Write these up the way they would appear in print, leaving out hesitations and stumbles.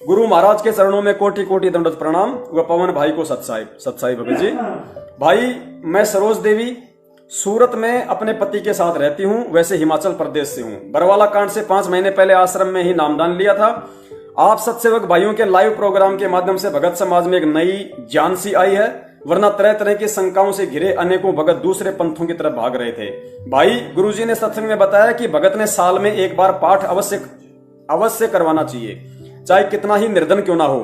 गुरु महाराज के चरणों में कोटि कोटि दंडवत प्रणाम। व पवन भाई को सत्साई भगत जी। भाई मैं सरोज देवी सूरत में अपने पति के साथ रहती हूँ, वैसे हिमाचल प्रदेश से हूँ। बरवाला कांड से 5 महीने पहले आश्रम में ही नामदान लिया था। आप सत्सेवक भाइयों के लाइव प्रोग्राम के माध्यम से भगत समाज में एक नई जान सी आई है, वरना तरह तरह की शंकाओं से घिरे अनेकों भगत दूसरे पंथों की तरफ भाग रहे थे। भाई गुरुजी ने सत्संग में बताया कि भगत ने साल में एक बार पाठ अवश्य करवाना चाहिए, चाहे कितना ही निर्धन क्यों ना हो।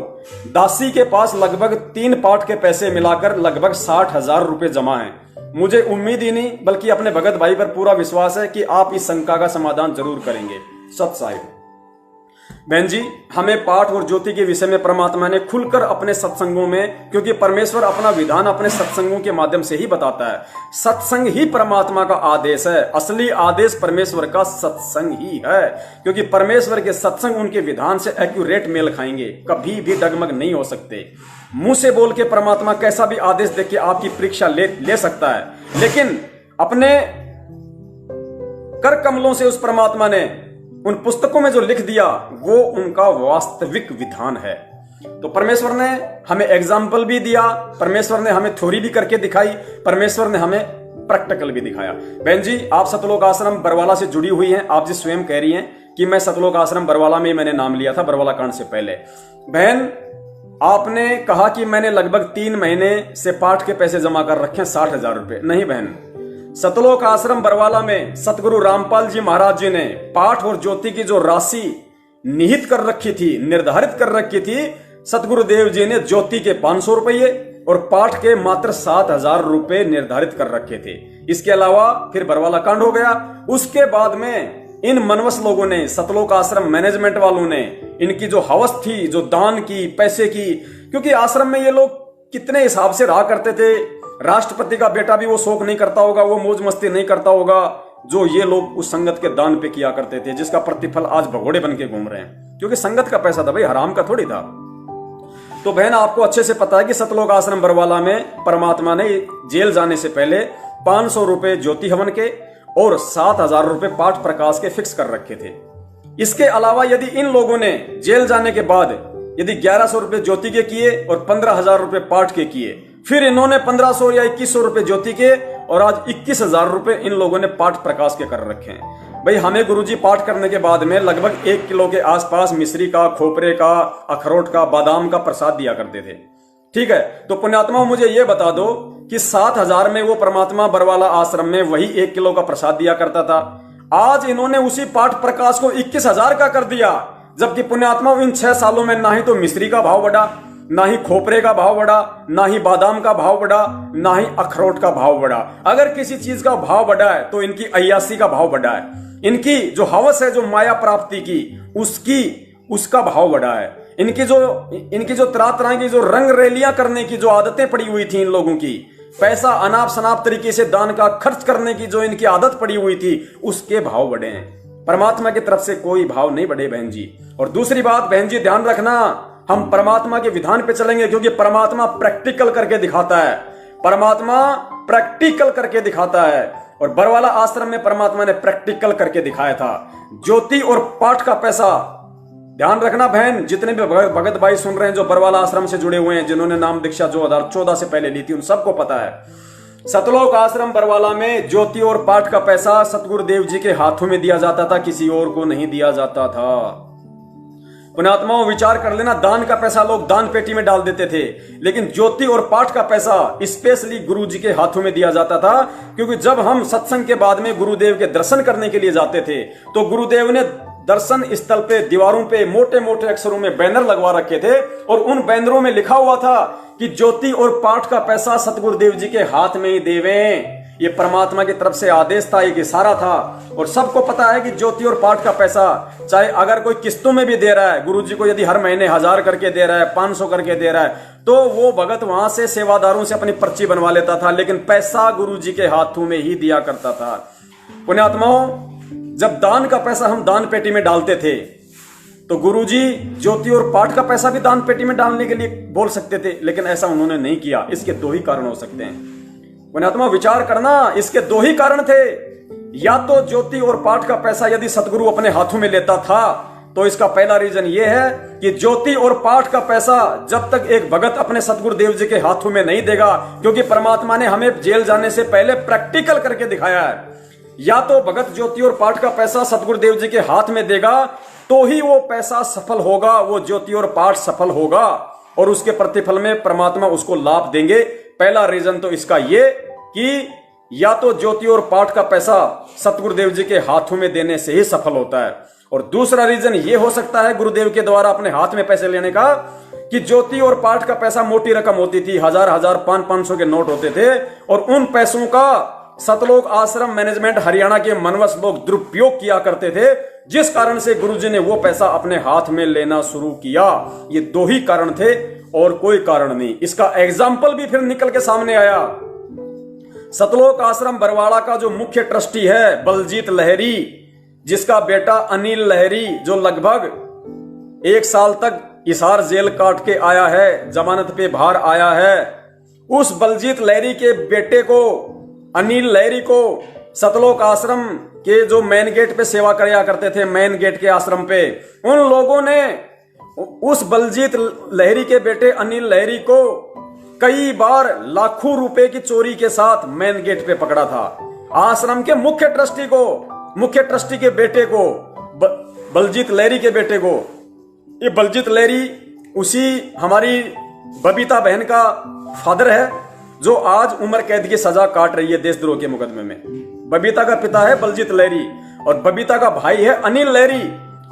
दासी के पास लगभग 3 पाठ के पैसे मिलाकर लगभग 60,000 रुपए जमा हैं। मुझे उम्मीद ही नहीं बल्कि अपने भगत भाई पर पूरा विश्वास है कि आप इस शंका का समाधान जरूर करेंगे। सत साहिब। बहन जी, हमें पाठ और ज्योति के विषय में परमात्मा ने खुलकर अपने सत्संगों में, क्योंकि परमेश्वर अपना विधान अपने सत्संगों के माध्यम से ही बताता है। सत्संग ही परमात्मा का आदेश है। असली आदेश परमेश्वर का सत्संग ही है, क्योंकि परमेश्वर के सत्संग उनके विधान से एक्यूरेट मेल खाएंगे, कभी भी डगमग नहीं हो सकते। मुंह से बोल के परमात्मा कैसा भी आदेश देके आपकी परीक्षा ले सकता है, लेकिन अपने कर कमलों से उस परमात्मा ने उन पुस्तकों में जो लिख दिया वो उनका वास्तविक विधान है। तो परमेश्वर ने हमें एग्जाम्पल भी दिया, परमेश्वर ने हमें थ्योरी भी करके दिखाई, परमेश्वर ने हमें प्रैक्टिकल भी दिखाया। बहन जी, आप सतलोक आश्रम बरवाला से जुड़ी हुई हैं। आप जी स्वयं कह रही हैं कि मैं सतलोक आश्रम बरवाला में मैंने नाम लिया था बरवाला कांड से पहले। बहन, आपने कहा कि मैंने लगभग 3 महीने से पाठ के पैसे जमा कर रखे 60,000 रुपए। नहीं बहन, सतलोक आश्रम बरवाला में सतगुरु रामपाल जी महाराज जी ने पाठ और ज्योति की जो राशि निहित कर रखी थी, निर्धारित कर रखी थी, सतगुरुदेव जी ने ज्योति के 500 रुपये और पाठ के मात्र 7,000 रुपए निर्धारित कर रखे थे। इसके अलावा फिर बरवाला कांड हो गया। उसके बाद में इन मनवस लोगों ने, सतलोक आश्रम मैनेजमेंट वालों ने, इनकी जो हवस थी, जो दान की, पैसे की, क्योंकि आश्रम में ये लोग कितने हिसाब से रहा करते थे। राष्ट्रपति का बेटा भी वो शौक नहीं करता होगा, वो मौज मस्ती नहीं करता होगा जो ये लोग उस संगत के दान पे किया करते थे, जिसका प्रतिफल आज भगोड़े बन के घूम रहे हैं, क्योंकि संगत का पैसा था भाई, हराम का थोड़ी था। तो बहन, आपको अच्छे से पता है कि सतलोक आश्रम बरवाला में परमात्मा ने जेल जाने से पहले 500 रुपए ज्योति हवन के और 7,000 रुपए पाठ प्रकाश के फिक्स कर रखे थे। इसके अलावा यदि इन लोगों ने जेल जाने के बाद यदि 1100 रुपए ज्योति के किए और 15,000 रुपए पाठ के किए, फिर इन्होंने 1500 या 2100 रुपए ज्योति के और आज 21,000 रुपए इन लोगों ने पाठ प्रकाश के कर रखे हैं। भाई, हमें गुरुजी पाठ करने के बाद में लगभग 1 किलो के आसपास मिश्री का, खोपरे का, अखरोट का, बादाम का प्रसाद दिया करते थे। ठीक है, तो पुण्यात्मा मुझे यह बता दो कि 7,000 में वो परमात्मा बरवाला आश्रम में वही 1 किलो का प्रसाद दिया करता था। आज इन्होंने उसी पाठ प्रकाश को 21,000 का कर दिया, जबकि पुण्यात्मा इन 6 सालों में ना ही तो मिश्री का भाव बढ़ा, ना ही खोपरे का भाव बढ़ा, ना ही बादाम का भाव बढ़ा, ना ही अखरोट का भाव बढ़ा। अगर किसी चीज का भाव बढ़ा है तो इनकी अय्यासी का भाव बढ़ा है। इनकी जो हवस है, जो माया प्राप्ति की, उसका भाव बढ़ा है। इनकी जो तरह की जो रंग रैलियां करने की जो आदतें पड़ी हुई थी इन लोगों की, पैसा अनाप शनाप तरीके से दान का खर्च करने की जो इनकी आदत पड़ी हुई थी, उसके भाव बढ़े हैं। परमात्मा की तरफ से कोई भाव नहीं बढ़े बहन जी। और दूसरी बात बहन जी, ध्यान रखना, हम परमात्मा के विधान पे चलेंगे, क्योंकि परमात्मा प्रैक्टिकल करके दिखाता है। परमात्मा प्रैक्टिकल करके दिखाता है, और बरवाला आश्रम में परमात्मा ने प्रैक्टिकल करके दिखाया था। ज्योति और पाठ का पैसा, ध्यान रखना बहन, जितने भी भगत भाई सुन रहे हैं जो बरवाला आश्रम से जुड़े हुए हैं, जिन्होंने नाम दीक्षा 2014 से पहले ली थी, उन सबको पता है सतलोक आश्रम बरवाला में ज्योति और पाठ का पैसा सतगुरुदेव जी के हाथों में दिया जाता था, किसी और को नहीं दिया जाता था। पुण्यात्माओं, विचार कर लेना, दान का पैसा लोग दान पेटी में डाल देते थे, लेकिन ज्योति और पाठ का पैसा स्पेशली गुरु जी के हाथों में दिया जाता था। क्योंकि जब हम सत्संग के बाद में गुरुदेव के दर्शन करने के लिए जाते थे, तो गुरुदेव ने दर्शन स्थल पे दीवारों पे मोटे मोटे अक्षरों में बैनर लगवा रखे थे, और उन बैनरों में लिखा हुआ था कि ज्योति और पाठ का पैसा सतगुरुदेव जी के हाथ में ही देवें। ये परमात्मा की तरफ से आदेश था, एक इशारा था। और सबको पता है कि ज्योति और पाठ का पैसा चाहे अगर कोई किस्तों में भी दे रहा है, गुरु जी को यदि हर महीने 1000 करके दे रहा है, 500 करके दे रहा है, तो वो भगत वहां से सेवादारों से अपनी पर्ची बनवा लेता था, लेकिन पैसा गुरु जी के हाथों में ही दिया करता था। पुण्यात्माओं, जब दान का पैसा हम दान पेटी में डालते थे, तो गुरुजी ज्योति और पाठ का पैसा भी दान पेटी में डालने के लिए बोल सकते थे, लेकिन ऐसा उन्होंने नहीं किया। इसके 2 ही कारण हो सकते हैं। पुण्यात्मा, विचार करना, इसके 2 ही कारण थे। या तो ज्योति और पाठ का पैसा यदि सतगुरु अपने हाथों में लेता था, तो इसका पहला रीजन ये है कि ज्योति और पाठ का पैसा जब तक एक भगत अपने सतगुरुदेव जी के हाथों में नहीं देगा, क्योंकि परमात्मा ने हमें जेल जाने से पहले प्रैक्टिकल करके दिखाया है, या तो भगत ज्योति और पाठ का पैसा सतगुरुदेव जी के हाथ में देगा तो ही वो पैसा सफल होगा, वो ज्योति और पाठ सफल होगा और उसके प्रतिफल में परमात्मा उसको लाभ देंगे। पहला रीजन तो इसका ये कि या तो ज्योति और पाठ का पैसा सतगुरुदेव जी के हाथों में देने से ही सफल होता है, और दूसरा रीजन ये हो सकता है गुरुदेव के द्वारा अपने हाथ में पैसे लेने का कि ज्योति और पाठ का पैसा मोटी रकम होती थी, 1000 500 के नोट होते थे, और उन पैसों का सतलोक आश्रम मैनेजमेंट हरियाणा के मनवस लोग दुरुपयोग किया करते थे, जिस कारण से गुरुजी ने वो पैसा अपने हाथ में लेना शुरू किया। ये दो ही कारण थे और कोई कारण नहीं। इसका एग्जाम्पल भी फिर निकल के सामने आया। सतलोक आश्रम बरवाड़ा का जो मुख्य ट्रस्टी है बलजीत लहरी, जिसका बेटा अनिल लहरी जो लगभग 1 साल तक हिसार जेल काट के आया है, जमानत पे बाहर आया है, उस बलजीत लहरी के बेटे को अनिल लहरी को सतलोक आश्रम के जो मेन गेट पे सेवा कराया करते थे, मेन गेट के आश्रम पे, उन लोगों ने उस बलजीत लहरी के बेटे अनिल लहरी को कई बार लाखों रुपए की चोरी के साथ मेन गेट पे पकड़ा था। आश्रम के मुख्य ट्रस्टी के बेटे को, बलजीत लहरी के बेटे को, ये बलजीत लहरी उसी हमारी बबीता बहन का फादर है जो आज उम्र कैद की सजा काट रही है देशद्रोह के मुकदमे में। बबीता का पिता है बलजीत लहरी और बबीता का भाई है अनिल लहरी,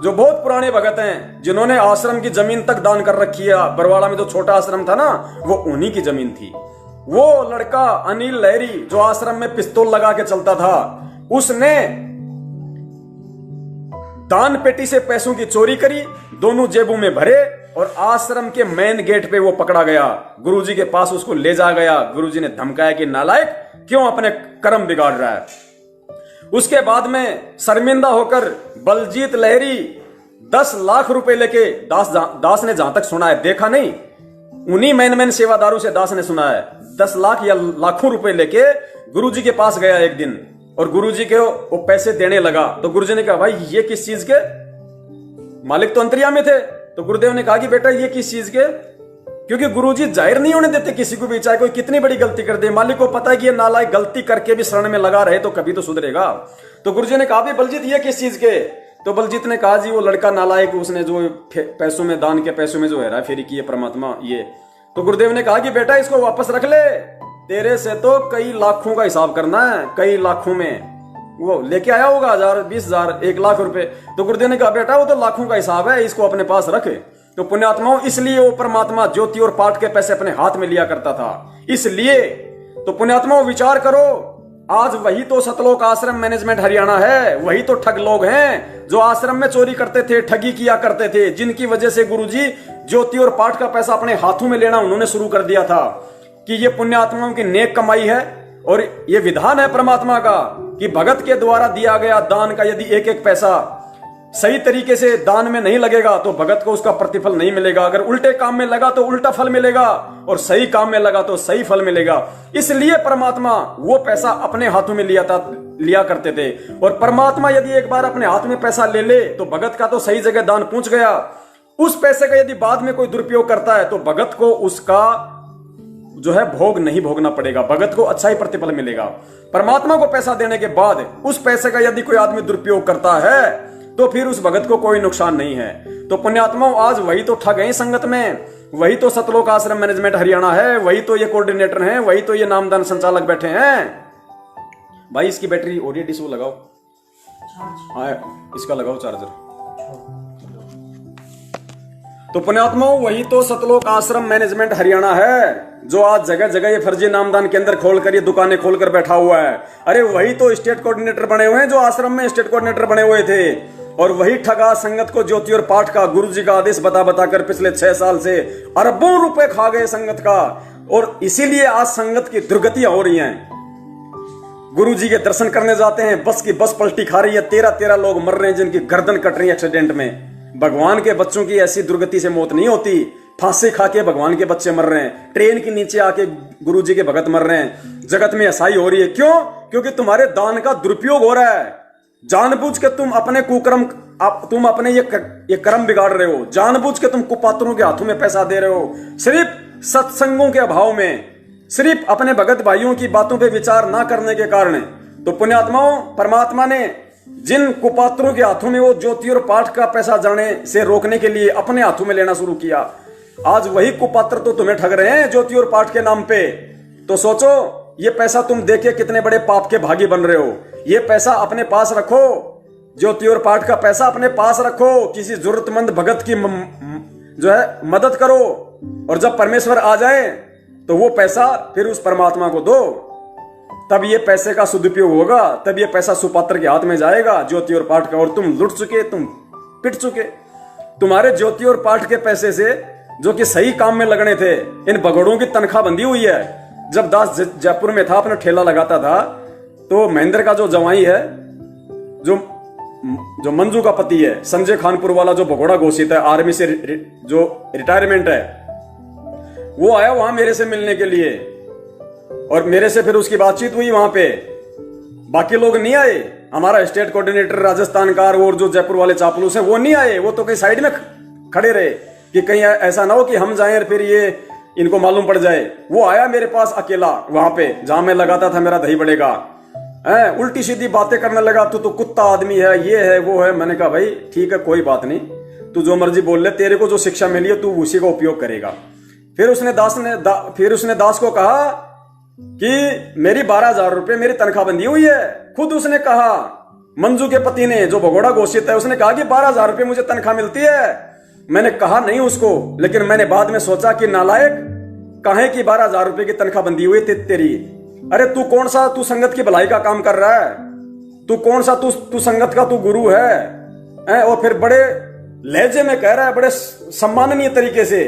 जो बहुत पुराने भगत हैं, जिन्होंने आश्रम की जमीन तक दान कर रखी है। बरवाड़ा में जो छोटा आश्रम था ना, वो उन्हीं की जमीन थी। वो लड़का अनिल लहरी जो आश्रम में पिस्तौल लगा के चलता था, उसने दान पेटी से पैसों की चोरी करी, दोनों जेबों में भरे और आश्रम के मेन गेट पे वो पकड़ा गया। गुरुजी के पास उसको ले जा गया। गुरुजी ने धमकाया कि नालायक, क्यों अपने कर्म बिगाड़ रहा है। उसके बाद में शर्मिंदा होकर बलजीत लहरी 10 लाख रुपए लेके, दास ने जहां तक सुना है, देखा नहीं, उन्हीं मेन सेवादारों से दास ने सुना है, 10 लाख या लाखों रुपए लेके गुरुजी के पास गया एक दिन और गुरुजी के वो पैसे देने लगा। तो गुरुजी ने कहा, भाई ये किस चीज के? मालिक तो अंतर्यामी थे। तो गुरुदेव ने कहा कि बेटा ये किस चीज के? क्योंकि गुरुजी जाहिर नहीं होने देते किसी को भी, चाहे कोई कितनी बड़ी गलती कर दे। मालिक को पता है कि ये नालायक गलती करके भी शरण में लगा रहे तो कभी तो सुधरेगा। तो गुरुजी ने कहा, भी बलजीत ये किस चीज के? तो बलजीत ने कहा, जी वो लड़का नालायक, उसने जो पैसों में, दान के पैसों में जो हेरा फेरी की है परमात्मा ये। तो गुरुदेव ने कहा कि बेटा इसको वापस रख ले, तेरे से तो कई लाखों का हिसाब करना है, कई लाखों में। वो लेके आया होगा 1000 20,000 1 लाख रुपए। तो गुरुदेव ने कहा, बेटा वो तो लाखों का हिसाब है, इसको अपने पास रखे। तो पुण्यात्माओं, इसलिए वो परमात्मा ज्योति और पाठ के पैसे अपने हाथ में लिया करता था। इसलिए तो पुण्यात्माओं विचार करो, आज वही तो सतलोक आश्रम मैनेजमेंट हरियाणा है, वही तो ठग लोग हैं जो आश्रम में चोरी करते थे, ठगी किया करते थे, जिनकी वजह से गुरुजी ज्योति और पाठ का पैसा अपने हाथों में लेना उन्होंने शुरू कर दिया था। कि ये पुण्यात्माओं की नेक कमाई है और ये विधान है परमात्मा का कि भगत के द्वारा दिया गया दान का यदि एक एक पैसा सही तरीके से दान में नहीं लगेगा तो भगत को उसका प्रतिफल नहीं मिलेगा। अगर उल्टे काम में लगा तो उल्टा फल मिलेगा और सही काम में लगा तो सही फल मिलेगा। इसलिए परमात्मा वो पैसा अपने हाथों में लिया करते थे। और परमात्मा यदि एक बार अपने हाथ में पैसा ले ले तो भगत का तो सही जगह दान पहुंच गया। उस पैसे का यदि बाद में कोई दुरुपयोग करता है तो भगत को उसका जो है भोग नहीं भोगना पड़ेगा, भगत को अच्छा ही प्रतिफल मिलेगा। परमात्मा को पैसा देने के बाद उस पैसे का यदि कोई आदमी दुरुपयोग करता है तो फिर उस भगत को कोई नुकसान नहीं है। तो पुण्यात्माओं, आज वही तो ठग है संगत में, वही तो सतलोक आश्रम मैनेजमेंट हरियाणा है, वही तो ये कोऑर्डिनेटर हैं, वही तो ये नामदान संचालक बैठे हैं। भाई इसकी बैटरी ओडी डिस लगाओ, हाँ इसका लगाओ चार्जर। तो पुण्यात्माओं, वही तो सतलोक आश्रम मैनेजमेंट हरियाणा है जो आज जगह जगह ये फर्जी नामदान केंद्र खोलकर, ये दुकानें खोलकर बैठा हुआ है। अरे वही तो स्टेट कोऑर्डिनेटर बने हुए हैं जो आश्रम में स्टेट कोऑर्डिनेटर बने हुए थे। और वही ठगा संगत को ज्योति और पाठ का गुरुजी का आदेश बता बताकर पिछले 6 साल से अरबों रुपए खा गए संगत का। और इसीलिए आज संगत की दुर्गतियां हो रही हैं। गुरुजी के दर्शन करने जाते हैं, बस की बस पलटी खा रही है, 13 लोग मर रहे हैं जिनकी गर्दन कट रही है एक्सीडेंट में। भगवान के बच्चों की ऐसी दुर्गति से मौत नहीं होती, फांसी खा के भगवान के बच्चे मर रहे हैं, ट्रेन के नीचे आके गुरुजी के भगत मर रहे हैं। जगत में ऐसाई हो रही है। क्यों? क्योंकि तुम्हारे दान का दुरुपयोग हो रहा है। जानबूझ के तुम अपने कुकर्म, तुम अपने ये कर्म बिगाड़ रहे हो। जानबूझ के तुम कुपात्रों के हाथों में पैसा दे रहे हो, सिर्फ सत्संगों के अभाव में, सिर्फ अपने भगत भाइयों की बातों पे विचार ना करने के कारण। तो पुण्यात्माओं, परमात्मा ने जिन कुपात्रों के हाथों में वो ज्योति और पाठ का पैसा जाने से रोकने के लिए अपने हाथों में लेना शुरू किया, आज वही कुपात्र तो तुम्हें ठग रहे हैं ज्योति और पाठ के नाम पे। तो सोचो, ये पैसा तुम देके कितने बड़े पाप के भागी बन रहे हो। ये पैसा अपने पास रखो, ज्योति और पाठ का पैसा अपने पास रखो, किसी जरूरतमंद भगत की जो है मदद करो, और जब परमेश्वर आ जाए तो वो पैसा फिर उस परमात्मा को दो। तब ये पैसे का सदुपयोग होगा, तब ये पैसा सुपात्र के हाथ में जाएगा ज्योति और पाठ का। और तुम लुट चुके, तुम पिट चुके। तुम्हारे ज्योति और पाठ के पैसे से जो कि सही काम में लगने थे, इन भगोड़ों की तनख्वाह बंधी हुई है। जब दास जयपुर में था, अपना ठेला लगाता था, तो महेंद्र का जो जवाई है, जो मंजू का पति है, संजय खानपुर वाला जो भगोड़ा घोषित है, आर्मी से जो रिटायरमेंट है, वो आया वहां मेरे से मिलने के लिए, और मेरे से फिर उसकी बातचीत हुई वहां पे। बाकी लोग नहीं आए, हमारा स्टेट कोऑर्डिनेटर राजस्थान का और जो जयपुर वाले चापलूस हैं वो नहीं आए। वो तो कहीं साइड में खड़े रहे कि कहीं ऐसा ना हो कि हम जाएं और फिर ये इनको मालूम पड़ जाए। वो आया मेरे पास अकेला वहां पे जहां मैं लगाता था मेरा दही बड़ेगा, उल्टी सीधी बातें करने लगा, तू तो कुत्ता आदमी है, ये है वो है। मैंने कहा भाई ठीक है, कोई बात नहीं, तू जो मर्जी बोल ले, तेरे को जो शिक्षा मिली है तू उसी का उपयोग करेगा। फिर उसने दास को कहा कि मेरी 12,000 रुपए मेरी तनख्वाह बंधी हुई है। खुद उसने कहा, मंजू के पति ने जो भगोड़ा घोषित है, उसने कहा कि 12,000 रुपए मुझे तनख्वाह मिलती है। मैंने कहा नहीं उसको, लेकिन मैंने बाद में सोचा कि नालायक, काहे की 12,000 रुपए की तनख्वाह बंधी हुई तेरी। अरे तू कौन सा, तू संगत की भलाई का काम कर रहा है, तू कौन सा, तू संगत का तू गुरु है। और फिर बड़े लहजे में कह रहा है, बड़े सम्माननीय तरीके से,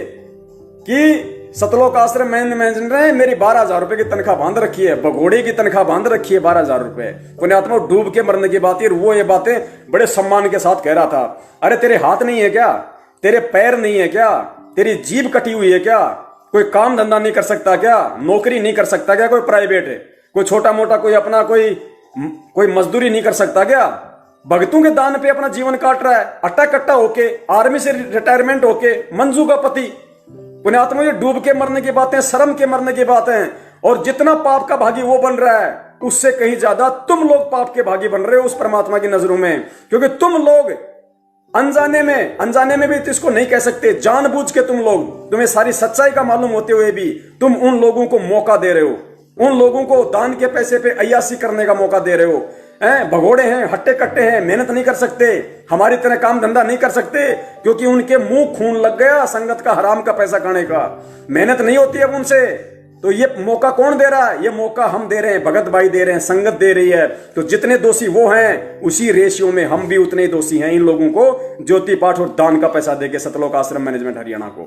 कि सतलोक आश्रम मैनेजमेंट ने मेरी 12,000 रुपए की तनख्वाह बांध रखी है, भगोड़े की तनख्वाह बांध रखी है 12,000 रुपए। पुण्यात्मा, डूब के मरने की बात है, वो ये बातें बड़े सम्मान के साथ कह रहा था। अरे तेरे हाथ नहीं है क्या, तेरे पैर नहीं है क्या, तेरी जीभ कटी हुई है क्या, कोई काम धंधा नहीं कर सकता क्या, नौकरी नहीं कर सकता क्या, कोई प्राइवेट है, कोई छोटा मोटा कोई अपना कोई मजदूरी नहीं कर सकता क्या, भगतों के दान पे अपना जीवन काट रहा है, अट्टा कट्टा होके, आर्मी से रिटायरमेंट होके, मंजू का पति। पुण्यात्मा, ये डूब के मरने की बातें, शर्म के मरने की बातें। और जितना पाप का भागी वो बन रहा है, उससे कहीं ज्यादा तुम लोग पाप के भागी बन रहे हो उस परमात्मा की नजरों में। क्योंकि तुम लोग अनजाने में भी इसको नहीं कह सकते, जानबूझ के तुम्हें सारी सच्चाई का मालूम होते हुए भी तुम उन लोगों को मौका दे रहे हो, उन लोगों को दान के पैसे पे अय्यासी करने का मौका दे रहे हो। भगोड़े हैं, हट्टे कट्टे हैं, मेहनत नहीं कर सकते, हमारी तरह काम धंधा नहीं कर सकते, क्योंकि उनके मुंह खून लग गया संगत का, हराम का पैसा खाने का। मेहनत नहीं होती अब उनसे। तो ये मौका कौन दे रहा है? ये मौका हम दे रहे हैं, भगत भाई दे रहे हैं, संगत दे रही है। तो जितने दोषी वो हैं, उसी रेशियो में हम भी उतने ही दोषी हैं इन लोगों को ज्योति पाठ और दान का पैसा देके सतलोक आश्रम मैनेजमेंट हरियाणा को।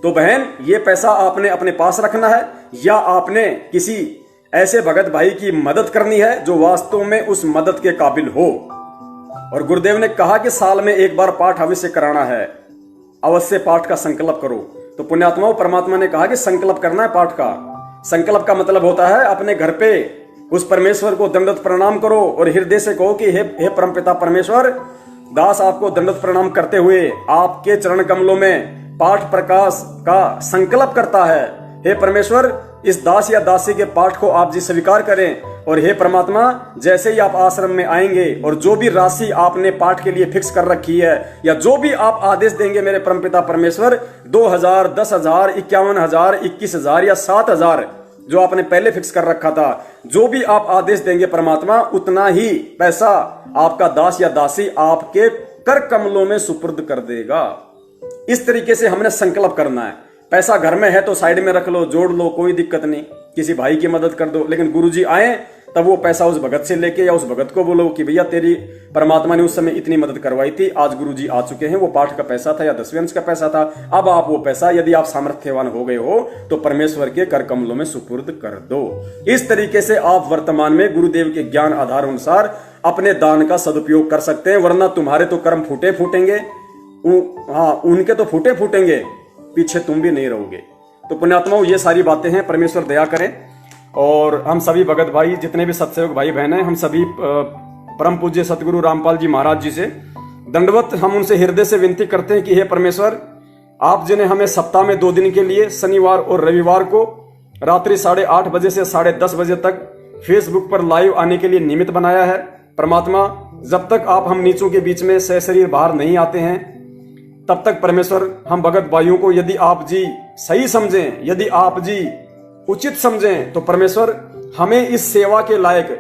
तो बहन, ये पैसा आपने अपने पास रखना है, या आपने किसी ऐसे भगत भाई की मदद करनी है जो वास्तव में उस मदद के काबिल हो। और गुरुदेव ने कहा कि साल में एक बार पाठ अवश्य कराना है, अवश्य पाठ का संकल्प करो। तो पुण्यात्माओं, परमात्मा ने कहा कि संकल्प करना है पाठ का। संकल्प का मतलब होता है अपने घर पे उस परमेश्वर को दंडवत प्रणाम करो और हृदय से कहो कि हे परमपिता परमेश्वर, दास आपको दंडवत प्रणाम करते हुए आपके चरण कमलों में पाठ प्रकाश का संकल्प करता है। हे परमेश्वर, इस दास या दासी के पाठ को आप जी स्वीकार करें। और हे परमात्मा, जैसे ही आप आश्रम में आएंगे और जो भी राशि आपने पाठ के लिए फिक्स कर रखी है, या जो भी आप आदेश देंगे मेरे परमपिता परमेश्वर, 2,000, 10,000, 51,000, 21,000 या 7,000 जो आपने पहले फिक्स कर रखा था, जो भी आप आदेश देंगे परमात्मा, उतना ही पैसा आपका दास या दासी आपके कर कमलों में सुपुर्द कर देगा। इस तरीके से हमने संकल्प करना है। पैसा घर में है तो साइड में रख लो, जोड़ लो, कोई दिक्कत नहीं, किसी भाई की मदद कर दो। लेकिन गुरुजी आए तब वो पैसा उस भगत से लेके, या उस भगत को बोलो कि भैया तेरी परमात्मा ने उस समय इतनी मदद करवाई थी, आज गुरुजी आ चुके हैं, वो पाठ का पैसा था या 10वें अंश का पैसा था, अब आप वो पैसा, यदि आप सामर्थ्यवान हो गए हो तो परमेश्वर के कर कमलों में सुपुर्द कर दो। इस तरीके से आप वर्तमान में गुरुदेव के ज्ञान आधार अनुसार अपने दान का सदुपयोग कर सकते हैं। वरना तुम्हारे तो कर्म फूटे फूटेंगे, उनके तो फूटे फूटेंगे, पीछे तुम भी नहीं रहोगे। तो पुण्यात्माओं, ये सारी बातें हैं, परमेश्वर दया करें। और हम सभी भगत भाई, जितने भी सत्सयोग भाई बहन हैं, हम सभी परम पूज्य सतगुरु रामपाल जी महाराज जी से दंडवत हम उनसे हृदय से विनती करते हैं कि हे परमेश्वर, आप जिन्हें हमें सप्ताह में 2 दिन के लिए शनिवार और रविवार को रात्रि 8:30 बजे से 10:30 बजे तक फेसबुक पर लाइव आने के लिए निमित्त बनाया है, परमात्मा जब तक आप हम नीचों के बीच में सशरीर बाहर नहीं आते हैं तब तक परमेश्वर हम भगत भाइयों को यदि आप जी सही समझें, यदि आप जी उचित समझें तो परमेश्वर हमें इस सेवा के लायक,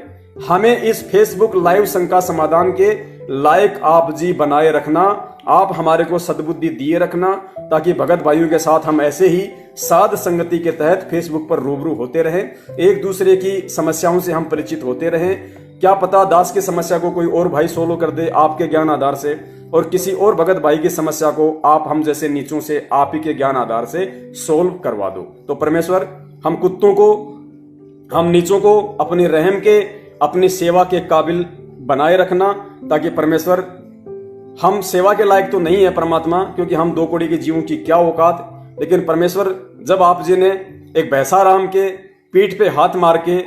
हमें इस फेसबुक लाइव शंका समाधान के लायक आप जी बनाए रखना। आप हमारे को सद्बुद्धि दिए रखना ताकि भगत भाइयों के साथ हम ऐसे ही साध संगति के तहत फेसबुक पर रूबरू होते रहें, एक दूसरे की समस्याओं से हम परिचित होते रहें। क्या पता दास की समस्या को कोई और भाई सोल्व कर दे आपके ज्ञान आधार से, और किसी और भगत भाई की समस्या को आप हम जैसे नीचों से आप ही के ज्ञान आधार से सोल्व करवा दो। तो परमेश्वर हम कुत्तों को, हम नीचों को अपनी रहम के, अपनी सेवा के काबिल बनाए रखना ताकि परमेश्वर हम सेवा के लायक तो नहीं है परमात्मा, क्योंकि हम 2 कौड़ी के जीवों की क्या औकात, लेकिन परमेश्वर जब आप जी ने एक भैंसाराम के पीठ पे हाथ मार के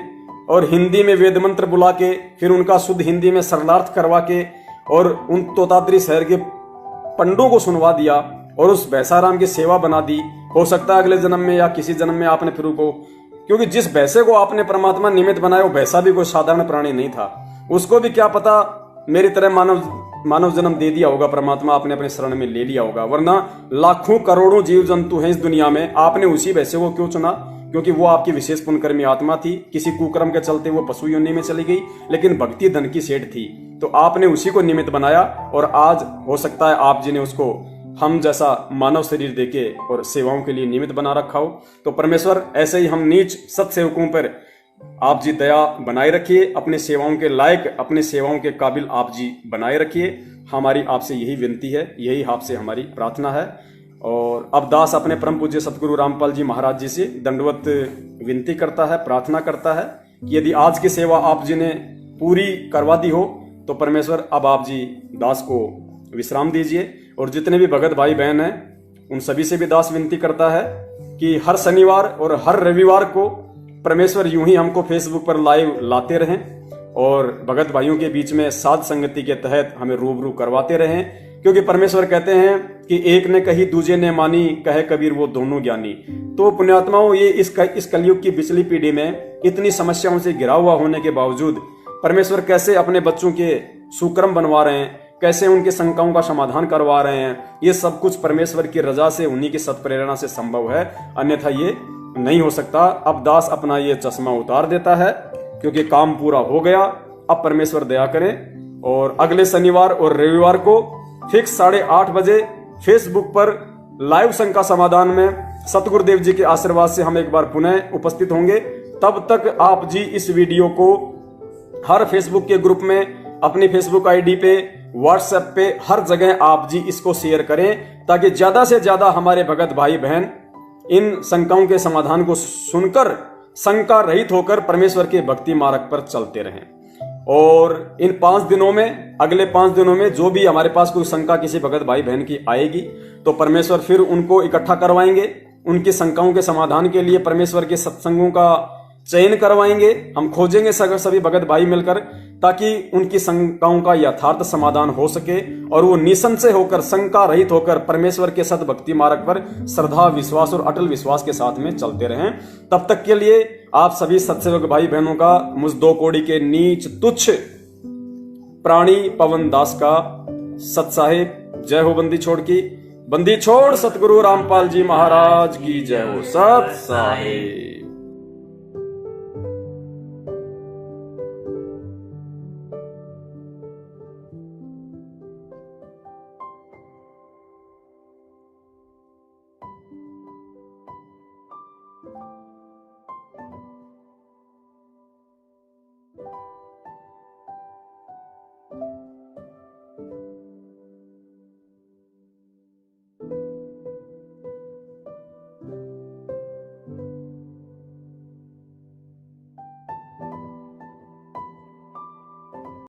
और हिंदी में वेद मंत्र बुला के फिर उनका शुद्ध हिंदी में सरलार्थ करवा के और उन तोताद्री शहर के पंडों को सुनवा दिया और उस भैंसाराम की सेवा बना दी, हो सकता है अगले जन्म में या किसी जन्म में आपने फिर को, क्योंकि जिस भैंसे को आपने परमात्मा निमित्त बनाया वो भैंसा भी कोई साधारण प्राणी नहीं था, उसको भी क्या पता मेरी तरह मानव जन्म दे दिया होगा परमात्मा, आपने अपने शरण में ले लिया होगा, वरना लाखों करोड़ों जीव जंतु हैं इस दुनिया में, आपने उसी भैंसे को क्यों चुना? क्योंकि वो आपकी विशेष पुण्यकर्मी आत्मा थी, किसी कुकर्म के चलते वो पशु योनि में चली गई, लेकिन भक्ति धन की सेठ थी, तो आपने उसी को निमित्त बनाया और आज हो सकता है आप जी ने उसको हम जैसा मानव शरीर देके और सेवाओं के लिए निमित्त बना रखा हो। तो परमेश्वर ऐसे ही हम नीच सत्सेवकों पर आप जी दया बनाए रखिए, अपने सेवाओं के लायक, अपने सेवाओं के काबिल आप जी बनाए रखिए। हमारी आपसे यही विनती है, यही आपसे हमारी प्रार्थना है। और अब दास अपने परम पूज्य सतगुरु रामपाल जी महाराज जी से दंडवत विनती करता है, प्रार्थना करता है कि यदि आज की सेवा आप जी ने पूरी करवा दी हो तो परमेश्वर अब आप जी दास को विश्राम दीजिए। और जितने भी भगत भाई बहन हैं उन सभी से भी दास विनती करता है कि हर शनिवार और हर रविवार को परमेश्वर यूं ही हमको फेसबुक पर लाइव लाते रहें और भगत भाइयों के बीच में साध संगति के तहत हमें रूबरू करवाते रहें, क्योंकि परमेश्वर कहते हैं कि एक ने कही दूजे ने मानी, कहे कबीर वो दोनों ज्ञानी। तो पुण्यात्माओं, ये इस कलयुग की पिछली पीढ़ी में इतनी समस्याओं से घिरा हुआ होने के बावजूद परमेश्वर कैसे अपने बच्चों के सुक्रम बनवा रहे हैं, कैसे उनके शंकाओं का समाधान करवा रहे हैं, ये सब कुछ परमेश्वर की रजा से, उन्हीं की सत्प्रेरणा से संभव है, अन्यथा ये नहीं हो सकता। अब दास अपना ये चश्मा उतार देता है क्योंकि काम पूरा हो गया। अब परमेश्वर दया करें और अगले शनिवार और रविवार को फिक्स 8:30 बजे फेसबुक पर लाइव शंका समाधान में सतगुरुदेव जी के आशीर्वाद से हम एक बार पुनः उपस्थित होंगे। तब तक आप जी इस वीडियो को हर फेसबुक के ग्रुप में, अपनी फेसबुक आईडी पे, व्हाट्सएप पे, हर जगह आप जी इसको शेयर करें ताकि ज्यादा से ज्यादा हमारे भगत भाई बहन इन शंकाओं के समाधान को सुनकर शंका रहित होकर परमेश्वर के भक्ति मार्ग पर चलते रहें। और इन 5 दिनों में, अगले 5 दिनों में जो भी हमारे पास कोई शंका किसी भगत भाई बहन की आएगी तो परमेश्वर फिर उनको इकट्ठा करवाएंगे, उनकी शंकाओं के समाधान के लिए परमेश्वर के सत्संगों का चयन करवाएंगे। हम खोजेंगे सभी भगत भाई मिलकर ताकि उनकी शंकाओं का यथार्थ समाधान हो सके और वो निसंशय होकर, शंका रहित होकर परमेश्वर के सत भक्ति मार्ग पर श्रद्धा, विश्वास और अटल विश्वास के साथ में चलते रहें। तब तक के लिए आप सभी सत्सेवक भाई बहनों का मुझ 2 कौड़ी के नीच तुच्छ प्राणी पवन दास का सत साहिब जय हो। बंदी छोड़ सतगुरु रामपाल जी महाराज की जय हो। सत साहिब।